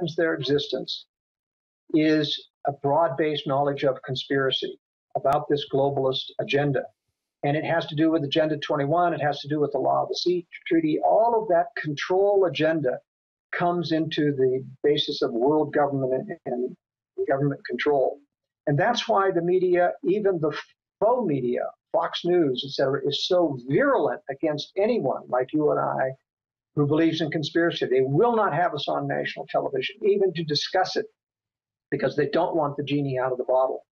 threatens their existence is a broad-based knowledge of conspiracy about this globalist agenda. And it has to do with Agenda 21. It has to do with the Law of the Sea Treaty. All of that control agenda comes into the basis of world government and government control. And that's why the media, even the faux media, Fox News, et cetera, is so virulent against anyone like you and I who believes in conspiracy. They will not have us on national television, even to discuss it, because they don't want the genie out of the bottle.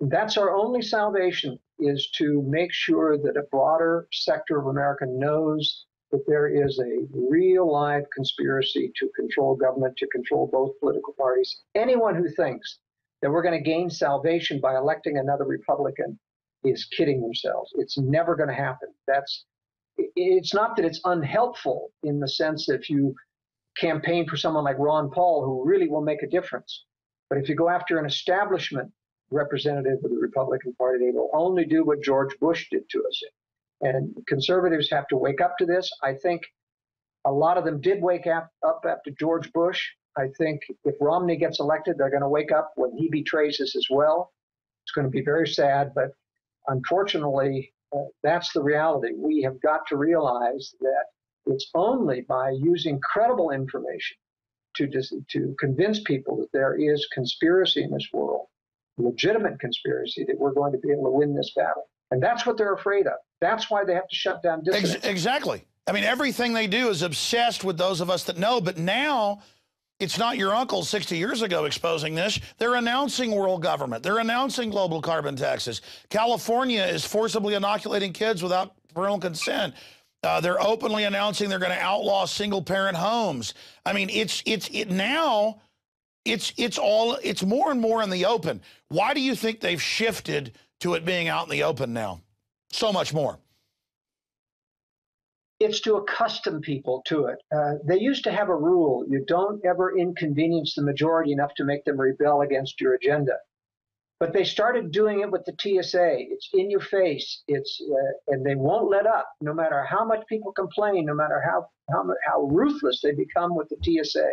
And that's our only salvation, is to make sure that a broader sector of America knows that there is a real live conspiracy to control government, to control both political parties. Anyone who thinks that we're going to gain salvation by electing another Republican is kidding themselves. It's never going to happen. It's not that it's unhelpful in the sense that if you campaign for someone like Ron Paul, who really will make a difference, but if you go after an establishment representative of the Republican Party, they will only do what George Bush did to us. And conservatives have to wake up to this. I think a lot of them did wake up after George Bush. I think if Romney gets elected, they're going to wake up when he betrays us as well. It's going to be very sad, but unfortunately, that's the reality. We have got to realize that it's only by using credible information to convince people that there is conspiracy in this world, legitimate conspiracy, that we're going to be able to win this battle. And that's what they're afraid of. That's why they have to shut down dissidents. Exactly. I mean, everything they do is obsessed with those of us that know, but now it's not your uncle 60 years ago exposing this. They're announcing world government. They're announcing global carbon taxes. California is forcibly inoculating kids without parental consent. They're openly announcing they're going to outlaw single-parent homes. I mean, it's more and more in the open. Why do you think they've shifted to it being out in the open now so much more? It's to accustom people to it. They used to have a rule: you don't ever inconvenience the majority enough to make them rebel against your agenda. But they started doing it with the TSA. It's in your face. And they won't let up, no matter how much people complain, no matter how ruthless they become with the TSA.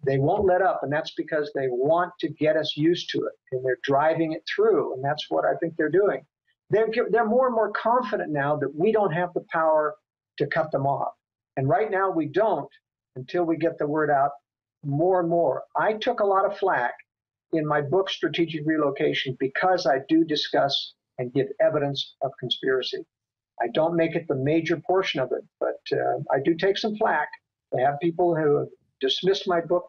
They won't let up, and that's because they want to get us used to it, and they're driving it through, and that's what I think they're doing. They're more and more confident now that we don't have the power to cut them off. And right now we don't, until we get the word out more and more. I took a lot of flack in my book, Strategic Relocation, because I do discuss and give evidence of conspiracy. I don't make it the major portion of it, but I do take some flack. I have people who have dismissed my book